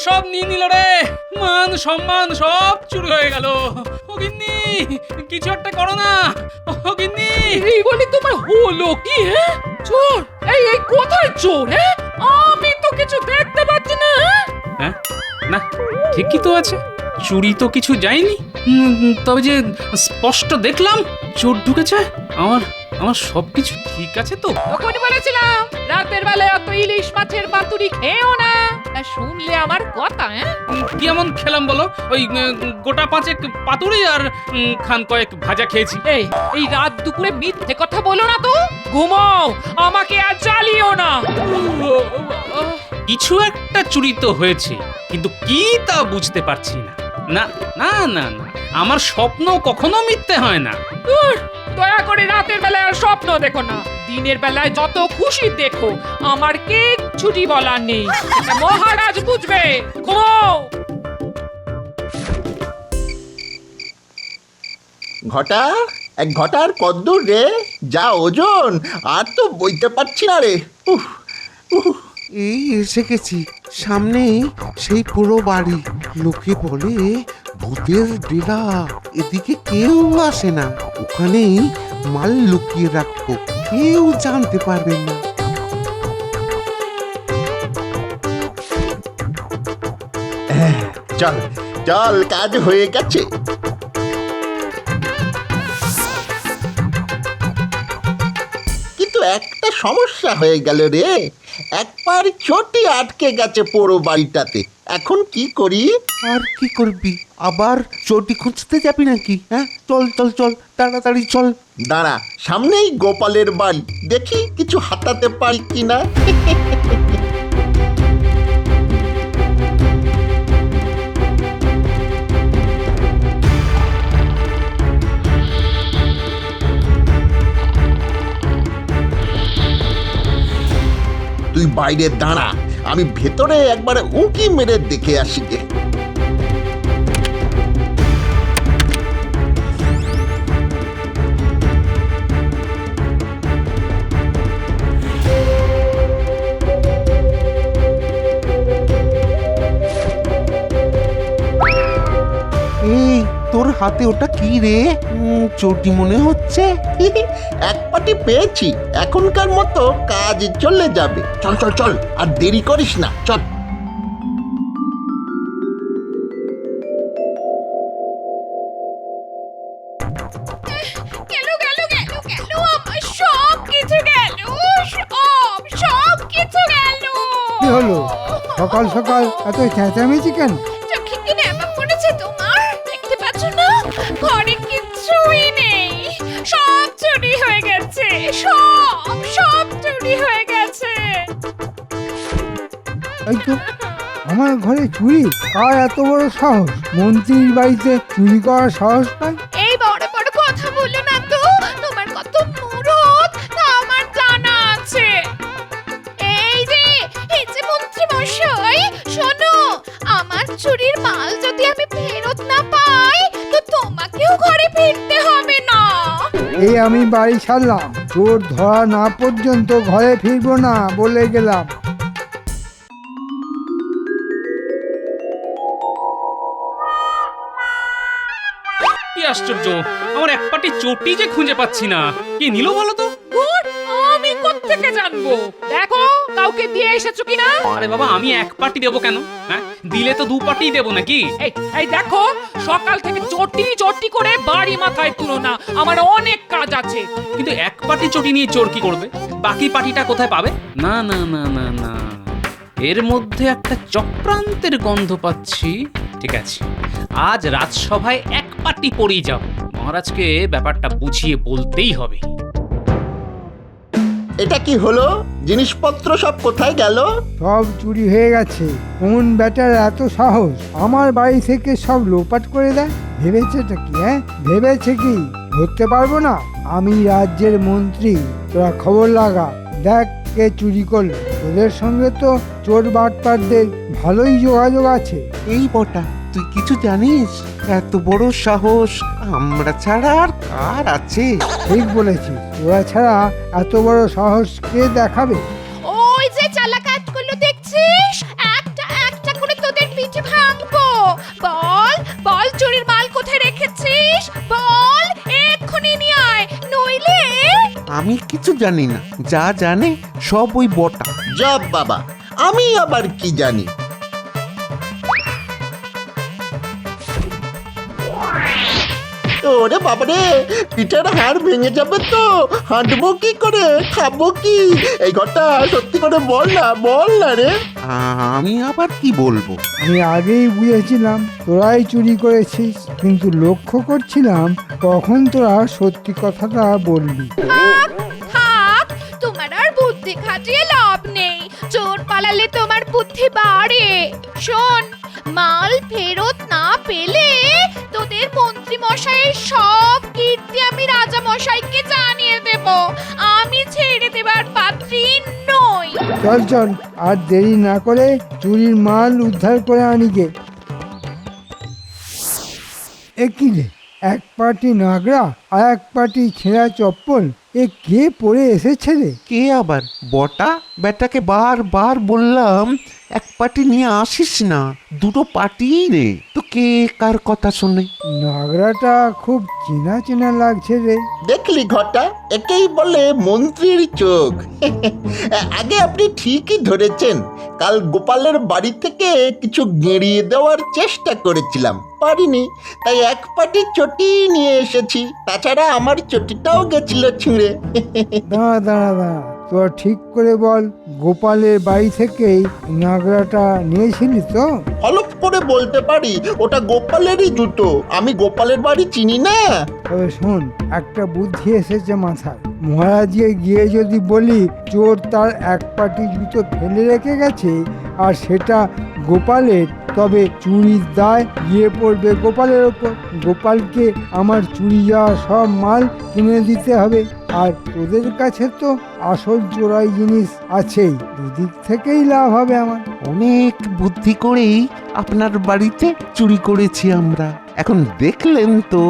সব নিয়ে নিল রে, মান সম্মান সব চুরি হয়ে গেল। ও গিন্নি, কিছু একটা করো না। ও গিন্নি, এই বলি তোমার হলো কি? হ্যাঁ, চোর? এই কোথায় চোর? হ্যাঁ, আমি তো কিছু দেখতে পাচ্ছি না। হ্যাঁ না, ঠিকই তো আছে, চুরি তো কিছু যায়নি। তবে যে স্পষ্ট দেখলাম চোর ঢুকেছে। আমার আমার সবকিছু ঠিক আছে তো? তখনই বলেছিলাম রাতের বেলায় অত ইলিশ মাছের পাতুরি খেও না। তা শুনলে আমার কথা? হ্যাঁ, কি এমন খেলাম বলো? ওই গোটা পাঁচেক পাতুরি আর খান কয়েক ভাজা খেয়েছি। এই রাত দুপুরে মিথ্যে কথা বলো না তো। ঘুমাও, আমাকে আর জ্বালিও না। কিছু একটা চুরি তো হয়েছে, কিন্তু কি তা বুঝতে পারছি না। না না না না, আমার স্বপ্ন কখনো মিথ্যে হয় না। দয়া করে রাতের বেলায় আর স্বপ্ন দেখো না। দিনের বেলায় যত খুশি দেখো, আমার কিচ্ছুটি বলার নেই। এটা মহারাজ বুঝবে। ঘুমাও। ঘটা, এক ঘটার কদ্দূর রে? যা ওজন, আর তো বইতে পারছি না রে। উফ উফ। এই এসে গেছি, সামনেই সেই পুরো বাড়ি। লোকে বলে ভূতের ডেরা, এদিকে কেউ আসে না। ওখানেই মাল লুকিয়ে রাখবো, কেউ জানতে পারবে না। চল চল, কাজ হয়ে গেছে। কিন্তু একটা সমস্যা হয়ে গেল রে, একবার চটি আটকে গেছে পুরো বাড়িটাতে। এখন কি করি? আর কি করবি? আবার চটি খুঁজতে যাবি নাকি? হ্যাঁ, চল চল চল, তাড়াতাড়ি চল। দাঁড়া, সামনেই গোপালের বাড়ি, দেখি কিছু হাতাতে পারি কিনা। তুই বাইরে দাঁড়া, আমি ভেতরে একবার উঁকি মেরে দেখে আসি গে। এই তোর হাতে ওটা কি রে? চটি মনে হচ্ছে। এক পাটি পেয়েছি, এখনকার মতো কাজ চলে যাবে। চল চল চল, আর দেরি করিস না, চল। গেল গেল গেল গেল, আমার সব কিছু গেল। সব কিছু গেল। কি হলো? সকাল সকাল এত চেঁচামেচি কেন? চোখে কি নেমা পড়েছে তোমার? দেখতে পাচ্ছ না, ঘরে কিচ্ছুই নেই। সব চুরি হয়ে গেছে। সব চুরি হয়ে গেছে। এই তো, আমার ঘরে চুরি? কার এত বড় সাহস? মন্ত্রীর বাড়িতে চুরি করার সাহস পায়? এই বড় বড় কথা বলো না তো। তোমার কত মুরত তা আমার জানা আছে। এই যে মন্ত্রী মশাই, শোনো, আমার চুরির মাল যদি আমি ফেরত না পাই, তো তোমাকেও ঘরে ফিরতে হবে না। এই আমি বাড়ি ছাড়লাম, চোর ধরা না পর্যন্ত ঘরে ফিরবো না বলে গেলাম। কি আশ্চর্য, আমার এক পাটি চটি যে খুঁজে পাচ্ছি না। কে নিল বলো তো? ধুর, আমি কোত্থেকে জানবো? দেখো, কাউকে দিয়ে এসেছো কিনা। আরে বাবা, আমি এক পাটি দেবো কেন? হ্যাঁ, দিলে তো দু পাটি দেবো নাকি? এই দেখো, সকাল থেকে চটি চটি করে বাড়ি মাথায় তুলো না, আমার অনেক কাজ আছে। কিন্তু এক পাটি চটি নিয়ে চোর কি করবে? বাকি পাটিটা কোথায় পাবে? না না না না না, এর মধ্যে একটা চক্রান্তের গন্ধ পাচ্ছি। ঠিক আছে, আজ রাজসভায় এক পাটি পড়েই যাব। মহারাজকে ব্যাপারটা বুঝিয়ে বলতেই হবে। এটা কি হলো? জিনিসপত্র সব কোথায় গেল? সব চুরি হয়ে গেছে। কোন ব্যাটার এত সাহস আমার বাড়ি থেকে সব লোপাট করে দেয়? ভেবেছেটা কি? হ্যাঁ, ভেবেছে কি ধরতে পারবো না? আমি রাজ্যের মন্ত্রী, তোরা খবর লাগা, দেখ কে চুরি করলো। তোদের সঙ্গে তো চোর বাটপারদের ভালোই যোগাযোগ আছে। এই বটা, তুই কিছু জানিস? এত বড় সাহস আমরা ছাড়া আর কার আছে? ঠিক বলেছিস, তোরা ছাড়া এত বড় সাহস কে দেখাবে? ওই যে চালাকাতগুলো দেখছিস, একটা একটা করে তোদের আমি কিছু জানি না, যা জানে সব ওই বটা। জব বাবা, আমি আবার কি জানি? ওরে বাবারে, পিঠের হাড় ভেঙে যাবে তো, হাঁটবো কি করে, খাবো কি? এই ঘরটা সত্যি করে বল না রে। আমি আবার কি বলবো? আমি আগেই বুঝেছিলাম তোরাই চুরি করেছিস, কিন্তু লক্ষ্য করছিলাম কখন তোরা সত্যি কথাটা বলবি। থাক, তোমার আর বুদ্ধি খাটিয়ে লাভ নেই। চোর পালালে তোমার বুদ্ধি বাড়ে। শোন, মাল ফেরত না পেলে তোদের মন্ত্রী মশাইয়ের সব কীর্তি আমি রাজা মশাইকে জানিয়ে দেব। আমি ছেড়ে দেবার পাত্রী নই। চল চল, আর দেরি না করে চুরির মাল উদ্ধার করে আনি গে। একই রে, এক পাটি নাগরা আর এক পাটি ছেঁড়া চপ্পল, এ কে পরে এসেছে রে? কে আবার? বটা? বেটাকে বারবার বললাম এক পাটি নিয়ে আসিস না, দুটো পাটি রে। তো কে কার কথা শোনে? নাগরাটা খুব চেনা চেনা লাগছে রে। দেখলি ঘটা, একেই বলে মন্ত্রীর চোখ। আগে আপনি ঠিকই ধরেছেন। কাল গোপালের বাড়ি থেকে কিছু গেঁড়িয়ে দেওয়ার চেষ্টা করেছিলাম, পারিনি, তাই এক পাটি চটি নিয়ে এসেছি। তাছাড়া আমার চটিটাও গেছিল ছিঁড়ে। দাঁড়া দাঁড়া দাঁড়া, তোর ঠিক করে বল, গোপালের বাড়ি থেকেই নাগরাটা নিয়েছিলি তো? হলফ করে বলতে পারি ওটা গোপালেরই জুতো। আমি গোপালের বাড়ি চিনি না। তবে শোন, একটা বুদ্ধি এসেছে মাথায়। মহারাজকে গিয়ে যদি বলি চোর তার এক পাটি জুতো ফেলে রেখে গেছে আর সেটা গোপালের, তবে চুরির দায় গিয়ে পড়বে গোপালের ওপর। গোপালকে আমার চুরি যাওয়া সব মাল কিনে দিতে হবে, আর তোদের কাছে তো আসল চোরাই জিনিস আছেই। দুদিক থেকেই লাভ হবে আমার। অনেক বুদ্ধি করেই আপনার বাড়িতে চুরি করেছি আমরা। এখন দেখলেন তো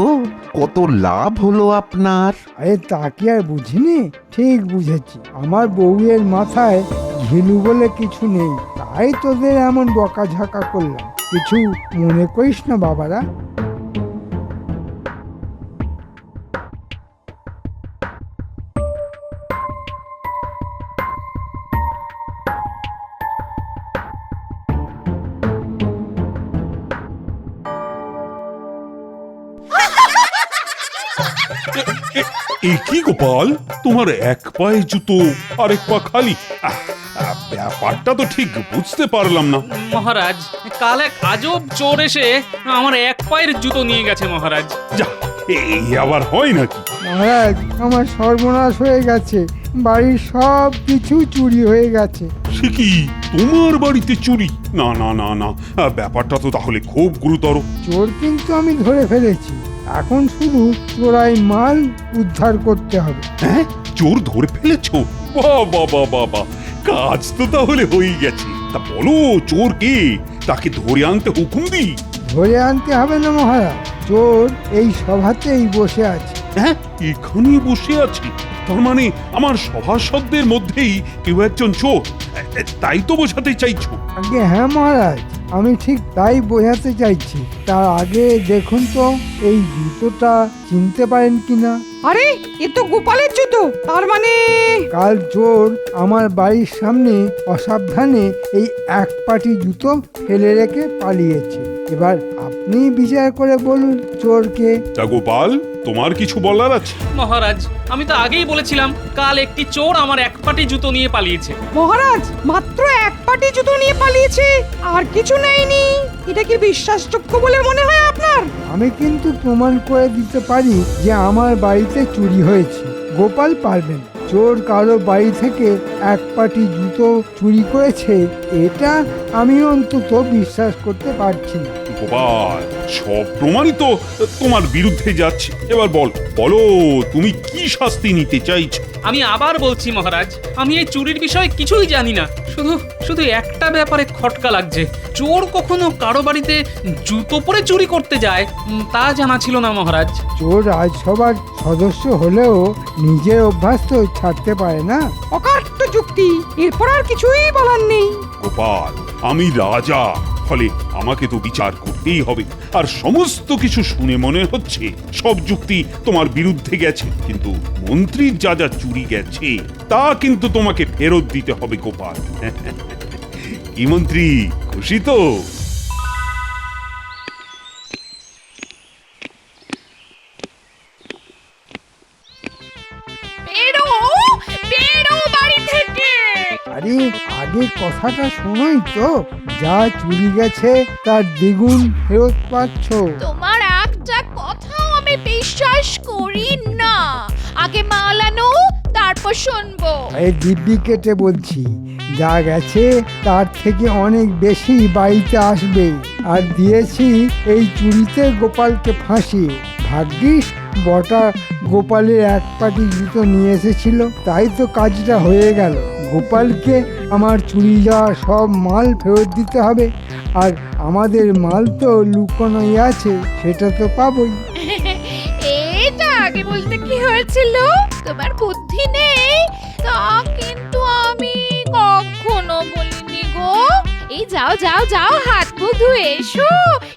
কত লাভ হলো আপনার। আরে তা কি আর বুঝিনি? ঠিক বুঝেছি। আমার বউয়ের মাথায় ঘিলু বলে কিছু নেই, তাই তোদের এমন বকাঝকা করলাম। কিছু মনে করিস না বাবারা। এ কি গোপাল, তোমার এক পায়ে জুতো আর এক পা খালি? ব্যাপারটা তো ঠিক বুঝতে পারলাম না। মহারাজ, কাল এক আজব চোর এসে আমার এক পায়ের জুতো নিয়ে গেছে মহারাজ। যা, এই আবার হয় নাকি? মহারাজ, আমার সর্বনাশ হয়ে গেছে। বাড়ির সব কিছু চুরি হয়ে গেছে। সে কি, তোমার বাড়িতে চুরি? না না না না, ব্যাপারটা তো তাহলে খুব গুরুতর। চোর কিন্তু আমি ধরে ফেলেছি, এখন শুধু চোরাই মাল উদ্ধার করতে হবে। হ্যাঁ, চোর ধরে ফেলেছো? বাহ বাহ বাহ বাহ বাহ, কাজ তো তাহলে হয়ে গেছে। তা বলো, চোর কে? তাকে ধরে আনতে হুকুম দিই। ধরে আনতে হবে না মহারাজ, চোর এই সভাতেই বসে আছে। হ্যাঁ, এখানেই বসে আছি? তার মানে আমার সভাসদদের মধ্যেই কেউ একজন চোর, তাই তো বোঝাতে চাইছো? আগে হ্যাঁ মহারাজ, আমি ঠিক তাই বোঝাতে চাইছি। তার আগে দেখুন তো এই জুতোটা চিনতে পারেন কিনা। আরে, এ তো গোপালের জুতো। তার মানে কাল চোর আমার বাড়ির সামনে অসাবধানে এই এক পাটি জুতো ফেলে রেখে পালিয়েছে। এবার আপনি বিচার করে বলুন চোরকে। তা গোপাল, তোমার কিছু বলার আছে? মহারাজ, আমি তো আগেই বলেছিলাম কাল একটি চোর আমার এক পাটি জুতো নিয়ে পালিয়েছে। মহারাজ মাত্র এক পাটি জুতো নিয়ে পালিয়েছে, আর কিছু নেয়নি। এটা কি বিশ্বাসযোগ্য বলে মনে হয় আপনার? আমি কিন্তু প্রমাণ করে দিতে পারি যে আমার বাড়িতে চুরি হয়েছে। গোপাল পারবেন। চোর কারো বাড়ি থেকে এক পাটি জুতো চুরি করেছে, এটা আমি অন্তত বিশ্বাস করতে পারছি না। গোপাল, সব প্রমাণই তো তোমার বিরুদ্ধে যাচ্ছে। এবার বলো তুমি কি শাস্তি নিতে চাইছো? আমি আবার বলছি মহারাজ, আমি এই চুরির বিষয়ে কিছুই জানি না। শুধু একটা ব্যাপারে খটকা লাগছে। চোর কখনো কারো বাড়িতে জুতো পরে চুরি করতে যায় তা জানা ছিল না মহারাজ। চোর রাজসভার সদস্য হলেও নিজের অভ্যাস তো ছাড়তে পারে না। অকাট্য যুক্তি, এরপর আর কিছুই বলার নেই। গোপাল, আমি রাজা, ফলে আমাকে তো বিচার করতেই হবে। আর সমস্ত কিছু শুনে মনে হচ্ছে সব যুক্তি তোমার বিরুদ্ধে গেছে, কিন্তু মন্ত্রীর যা যা চুরি গেছে তা কিন্তু তোমাকে ফেরত দিতে হবে গোপাল। কি মন্ত্রী, খুশি তো? বেরো বেরো বাড়ি থেকে। আরে আগে কথাটা শোনোই তো, যা চুরি গেছে তার দ্বিগুণ ফেরত পাচ্ছ। তোমার একটা কথাও আমি বিশ্বাস করি না। আগে মাল আনো, তারপর শুনবো। এই দিব্যি কেটে বলছি, যা গেছে তার থেকে অনেক বেশি বাড়িতে আসবে। আর দিয়েছি এই চুরিতে গোপালকে ফাঁসিয়ে। ভাগ্যিস বটা গোপালের এক পাটি জুতো নিয়ে এসেছিল, তাই তো কাজটা হয়ে গেল। গোপালকে আমার চুরি যাওয়া সব মাল ফেরত দিতে হবে, আর আমাদের মাল তো লুকোনোই আছে, সেটা তো পাবোই। এটা আগে বলতে কি হয়েছিল? তোমার বুদ্ধি নেই তা কিন্তু আমি কখনো বলিনি গো। এই যাও যাও যাও, হাত মুখ ধুয়ে এসো,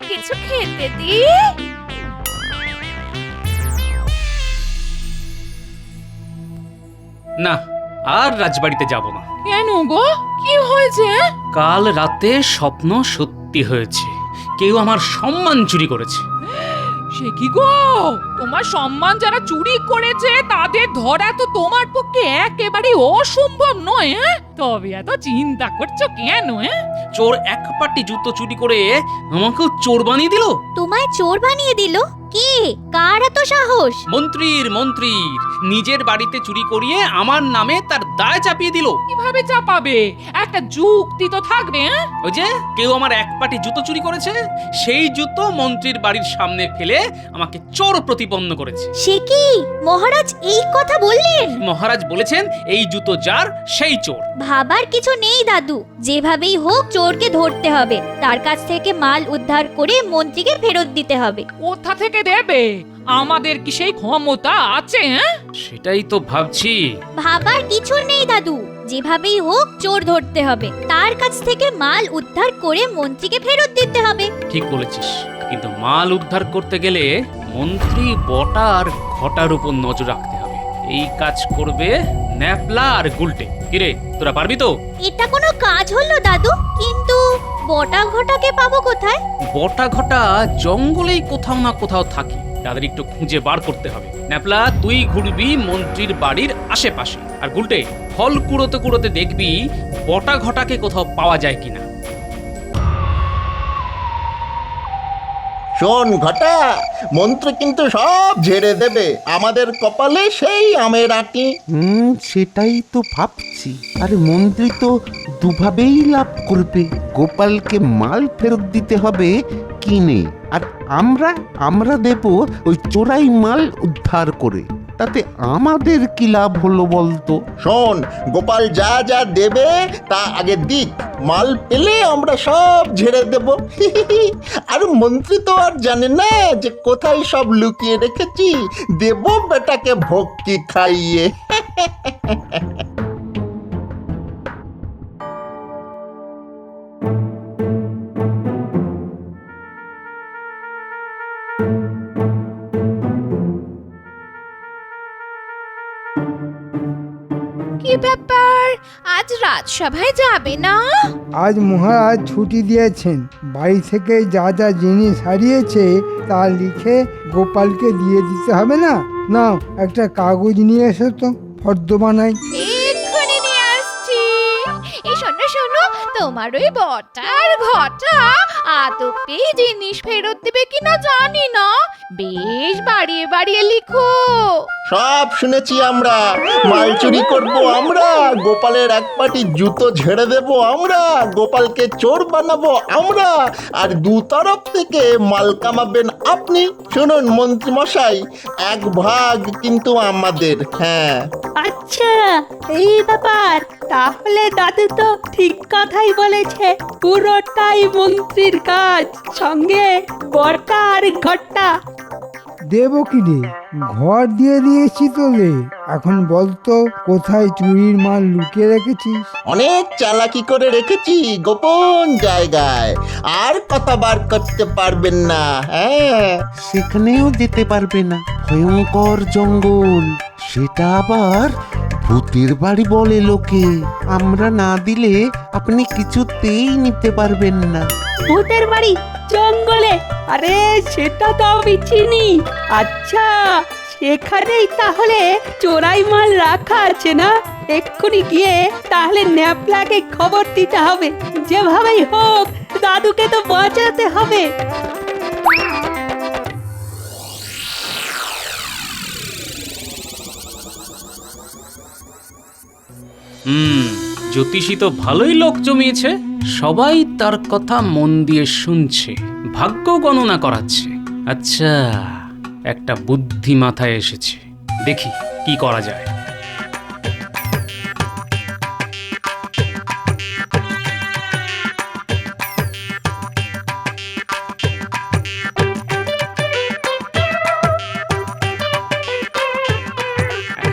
কিছু খেতে দি। না, আর রাজবাড়িতে যাব না। কেন গো, কি হয়েছে? কাল রাতে স্বপ্ন সত্যি হয়েছে, কেউ আমার সম্মান চুরি করেছে। সে কি গো, তোমার সম্মান যারা চুরি করেছে তাদের ধরা তো তোমার পক্ষে একেবারে অসম্ভব নয়। তবে এত চিন্তা করছো কেন? চোর এক পাটি জুতো চুরি করে আমাকেও চোর বানিয়ে দিল। তোমায় চোর বানিয়ে দিল? কে? কার এত সাহস? মন্ত্রীর নিজের বাড়িতে চুরি করিয়ে আমার নামে তার দায় চাপিয়ে দিল। কিভাবে চাপাবে? একটা যুক্তি তো থাকবে। ওই যে কেউ আমার এক পাটি জুতো চুরি করেছে, সেই জুতো মন্ত্রীর বাড়ির সামনে ফেলে আমাকে চোর প্রতিপন্ন করেছে। সে কি মহারাজ এই কথা বললেন? মহারাজ বলেছেন এই জুতো যার সেই চোর। ভাবার কিছু নেই দাদু, যেভাবেই হোক চোরকে ধরতে হবে, তার কাছ থেকে মাল উদ্ধার করে মন্ত্রীকে ফেরত দিতে হবে। কোথা থেকে দেবে? আমাদের কি সেই ক্ষমতা আছে? সেটাই তো ভাবছি। ভাবার কিছু নেই দাদু, যেভাবেই হোক চোর ধরতে হবে, তার কাছ থেকে মাল উদ্ধার করে মন্ত্রীকে ফেরত দিতে হবে। ঠিক বলেছিস, কিন্তু মাল উদ্ধার করতে গেলে মন্ত্রী বটা আর ঘটার উপর নজর রাখতে হবে। এই কাজ করবে ন্যাপলা আর গুলটে। কিরে, তোরা পারবি তো? এটা কোনো কাজ হলো দাদু? কিন্তু বটা ঘটাকে পাবো কোথায়? বটা ঘটা জঙ্গলেই কোথাও না কোথাও থাকে, তাদের একটু খুঁজে বার করতে হবে। ন্যাপলা, তুই ঘুরবি মন্ত্রীর বাড়ির আশেপাশে, আর গুলটে ফল কুড়োতে কুড়োতে দেখবি বটা ঘটাকে কোথাও পাওয়া যায় কিনা। শোন ঘটা, মন্ত্রী কিন্তু সব ঝেড়ে দেবে, আমাদের কপালে সেই আমের আঁটি। সেটাই তো ভাবছি। আরে মন্ত্রী তো দুভাবেই লাভ করবে, গোপালকে মাল ফেরত দিতে হবে কিনে, আর আমরা দেব ওই চোরাই মাল উদ্ধার করে। তাতে আমাদের কি লাভ হলো বলতো? শোন, গোপাল যা যা দেবে তা আগে দিক, মাল পেলে আমরা সব ঝেড়ে দেব। আর মন্ত্রী তো আর জানে না যে কোথায় সব লুকিয়ে রেখেছি, দেব বেটাকে ভক্তি খাইয়ে। কি ব্যাপার, আজ রাজসভায় যাবে না? আজ মহারাজ ছুটি দিয়েছেন, বাড়ি থেকে যা যা জিনিস হারিয়েছে তা লিখে গোপালকে দিয়ে দিতে হবে না? নাও একটা কাগজ নিয়ে এসো তো, ফর্দ বানাই। এক্ষুনি নিয়ে আসছি। এই শোনো শোনো, তোমার ওই বটার ঘটা আদপে জিনিস ফেরত দেবে কিনা জানি না, বেশ বাড়িয়ে বাড়িয়ে লিখো। সব শুনেছি আমরা, মাল চুরি করবো আমরা, গোপালের এক পাটি জুতো ঝেড়ে দেবো আমরা, গোপালকে চোর বানাবো আমরা, আর দু তরফ থেকে মাল কামাবেন আপনি। শুনুন মন্ত্রী মশাই, এক ভাগ কিন্তু আমাদের। হ্যাঁ, আচ্ছা, এই ব্যাপার। তাহলে দাদু তো ঠিক কথাই বলেছে, পুরোটাই মন্ত্রীর কাজ, সঙ্গে বর্তা আর ঘট্টা। দেবো কি রে? ঘর দিয়ে দিয়েছি তোদের, এখন বলতো কোথায় চুরির মাল লুকিয়ে রেখেছিস? অনেক চালাকি করে রেখেছি গোপন জায়গায়, আর কথা বার করতে পারবেন না। হ্যাঁ, সেখানেও যেতে পারবে না, ভয়ঙ্কর জঙ্গল। সেটা আবার ভূতের বাড়ি বলে লোকে। আমরা না দিলে আপনি কিছুতেই নিতে পারবেন না। ভূতের বাড়ি জঙ্গলে? আরে সেটা তো আমি চিনি। আচ্ছা, সেখানেই তাহলে চোরাই মাল রাখা আছে না? এক্ষুনি গিয়ে তাহলে ন্যাপলাকে খবর দিতে হবে। যেভাবেই হোক দাদুকে তো বাঁচাতে হবে। জ্যোতিষী তো ভালোই লোক জমিয়েছে, সবাই তার কথা মন দিয়ে শুনছে, ভাগ্য গণনা করাচ্ছে। আচ্ছা, একটা বুদ্ধি মাথায় এসেছে, দেখি কি করা যায়।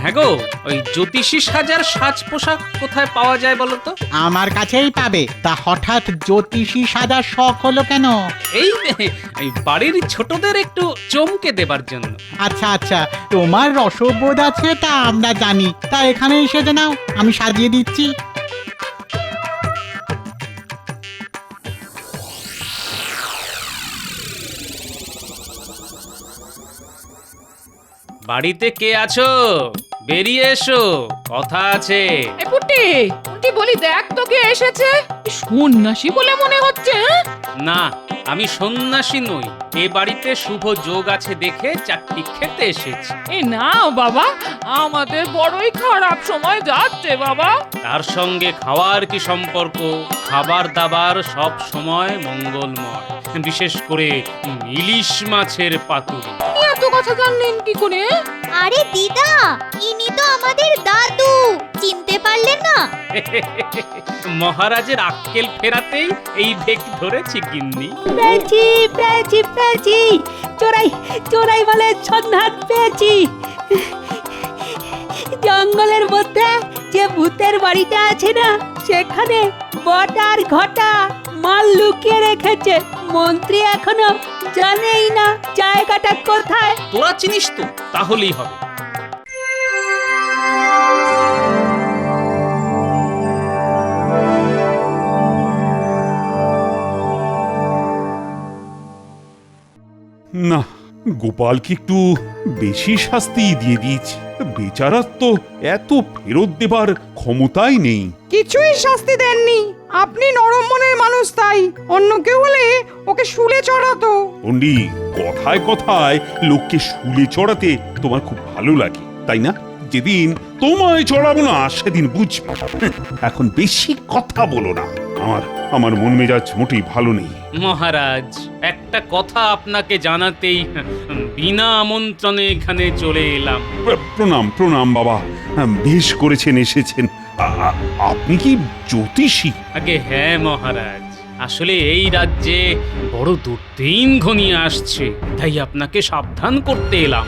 হ্যাঁ গো, ওই জ্যোতিষী সাজার সাজ পোশাক কোথায় পাওয়া যায় বলো তো? আমার কাছেই পাবে। তা হঠাৎ জ্যোতিষী সাজার শখ হলো কেন? এই বাড়ির ছোটদের একটু চমকে দেবার জন্য। আচ্ছা আচ্ছা, তোমার রসবোধ আছে তা আমরা জানি। তা এখানেই সেজে নাও, আমি সাজিয়ে দিচ্ছি। বাড়িতে কে আছো? বেরিয়ে এসো, কথা আছে। এ পুটি পুটি বলি, দেখ তো কে এসেছে। সন্ন্যাসী বলে মনে হচ্ছে। হ্যাঁ? না, আমি সন্ন্যাসী নই, এ বাড়িতে শুভ যোগ আছে দেখে চাকরি খেতে এসেছি। এ না বাবা, আমাদের বড়ই খারাপ সময় যাচ্ছে বাবা। তার সঙ্গে খাওয়ার কি সম্পর্ক? খাবার দাবার সব সময় মঙ্গলময়, বিশেষ করে ইলিশ মাছের পাতুরি। এত কথা জানলেন কি করে? আরে দিদা, ইনি তো আমাদের দাদু, চিনতে পারলেন না? মহারাজের আক্কেল ফেরাতেই এই ভেক ধরেছি গিন্নি। পেয়েছি পেয়েছি পেয়েছি, চোরাই চোরাই মালের সন্ধান পেয়েছি। জঙ্গলের মধ্যে যে ভূতের বাড়িটা আছে না, সেখানে বটার ঘটা মাল লুকিয়ে রেখেছে। মন্ত্রী এখনো জানেই না জায়গাটা কোথায়। তোরা চিনিস তো, তাহলেই হবে। না, গোপালকে একটু বেশি শাস্তি দিয়ে দিয়েছি। বেচারার তো এত ফেরত দেবার ক্ষমতাই নেই। কিছুই শাস্তি দেননি। আপনি নরম মনের মানুষ, তাই অন্য কেউ হলে ওকে শুলে চড়াতো। পণ্ডিত, কথায় কথায় লোককে শুলে চড়াতে তোমার খুব ভালো লাগে, তাই না? যেদিন তোমায় চড়াবো না সেদিন বুঝবে। এখন বেশি কথা বলো না, আমার মন মেজাজ মোটেই ভালো নেই। মহারাজ, একটা কথা আপনাকে জানাতেই বিনা আমন্ত্রণে এখানে চলে এলাম। প্রণাম প্রণাম বাবা, বেশ করেছেন এসেছেন। আপনি কি জ্যোতিষী? আগে হ্যাঁ মহারাজ, আসলে এই রাজ্যে বড় দুর্দিন ঘনিয়ে আসছে, তাই আপনাকে সাবধান করতে এলাম।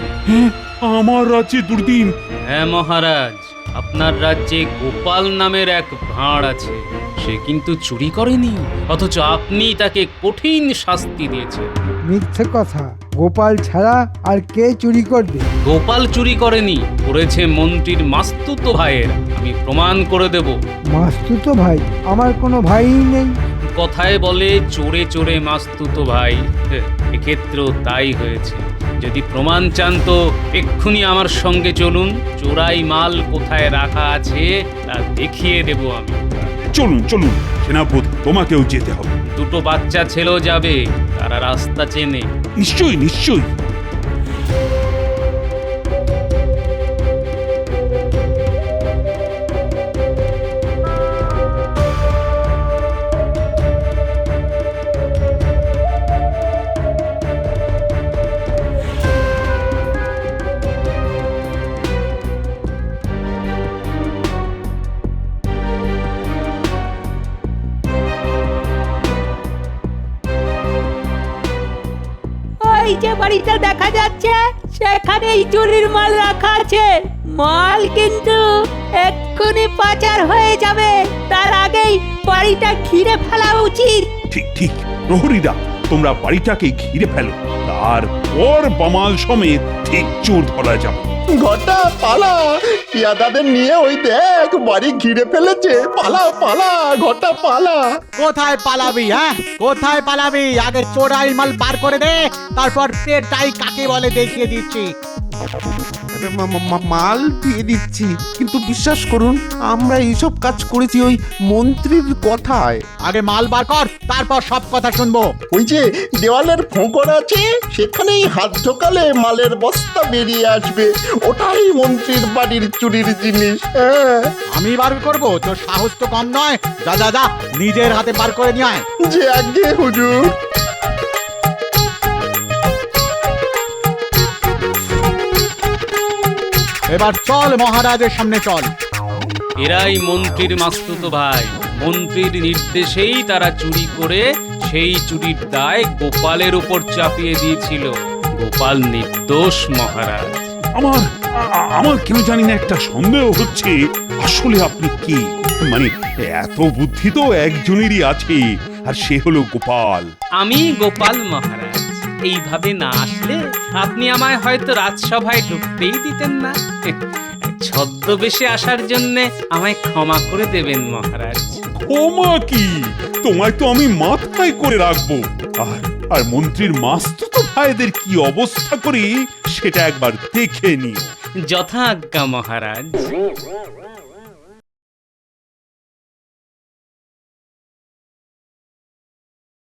আমার রাজ্যে দুর্দিন? হ্যাঁ মহারাজ, আপনার রাজ্যে গোপাল নামের এক ভাঁড় আছে। সে কিন্তু চুরি করেনি, অথচ আপনি তাকে কঠিন শাস্তি দিয়েছেন। মিথ্যে কথা, গোপাল ছাড়া আর কে চুরি করবে? গোপাল চুরি করেনি, করেছে মন্ত্রীর মাস্তুতো ভাইয়ের। আমি প্রমাণ করে দেব। মাস্তুতো ভাই? আমার কোনো ভাইই নেই। কথায় বলে চোরে চোরে মাস্তুতো ভাই, এক্ষেত্রেও তাই হয়েছে। যদি প্রমাণ চান তো এক্ষুনি আমার সঙ্গে চলুন, চোরাই মাল কোথায় রাখা আছে তা দেখিয়ে দেব আমি। চলুন চলুন সেনাপতি, তোমাকেও যেতে হবে। দুটো বাচ্চা ছেলেও যাবে, তারা রাস্তা চেনে। নিশ্চয়ই নিশ্চয়ই। ওই যে বাড়িটা দেখা যাচ্ছে সেখানেই চুরির মাল রাখা আছে। মাল কিন্তু এক্ষুনি পাচার হয়ে যাবে, তার আগেই বাড়িটা ঘিরে ফেলা উচিত। ঠিক ঠিক, প্রহরীরা তোমরা বাড়িটাকে ঘিরে ফেলো, তারপর বামাল সমেত ঠিক চোর ধরা যাবে। ঘটা পালা, পিয়াদাদের নিয়ে ওই দেখ বাড়ি ঘিরে ফেলেছে। পালা পালা ঘটা পালা। কোথায় পালাবি? হ্যাঁ, কোথায় পালাবি? আগে চোরাই মাল বার করে দে, তারপর পেটাই কাকে বলে দেখিয়ে দিচ্ছি। মাল দিয়ে দিচ্ছি, কিন্তু বিশ্বাস করুন আমরা এইসব কাজ করেছি ওই মন্ত্রীর কথায়। আগে মাল বার কর, তারপর সব কথা শুনবো। ওই যে দেওয়ালের ফোঁকর আছে, সেখানেই হাত ঢোকালে মালের বস্তা বেরিয়ে আসবে। ওটাই মন্ত্রীর বাড়ির চুরির জিনিস। হ্যাঁ, আমি বার করব? তোর সাহস তো কম নয়। যা যা যা, নিজের হাতে বার করে নিয়ে আয়। যে আগে হুজুর। এবার চল মহারাজের সামনে চল। এরাই মন্ত্রীর মাস্তুতো ভাই। মন্ত্রীর নির্দেশেই তারা চুরি করে সেই চুরির দায় গোপালের উপর চাপিয়ে দিয়েছিল। গোপাল নির্দোষ মহারাজ। আমার কেন জানি না একটা সন্দেহ হচ্ছে, আসলে আপনি কি? মানে এত বুদ্ধি তো একজনেরই আছে, আর সে হলো গোপাল। আমি গোপাল মহারাজ। এইভাবে না আসলে আপনি আমায় হয়তো রাজসভায় ঢুকতেই দিতেন না। ছদ্মবেশে আসার জন্য আমায় ক্ষমা করে দেবেন মহারাজ। ক্ষমা কি? তোমায় তো আমি মাথায় করে রাখবো। আর মন্ত্রীর মাস্তুতো ভাইদের কি অবস্থা করি সেটা একবার দেখে নিও। যথা আজ্ঞা মহারাজ।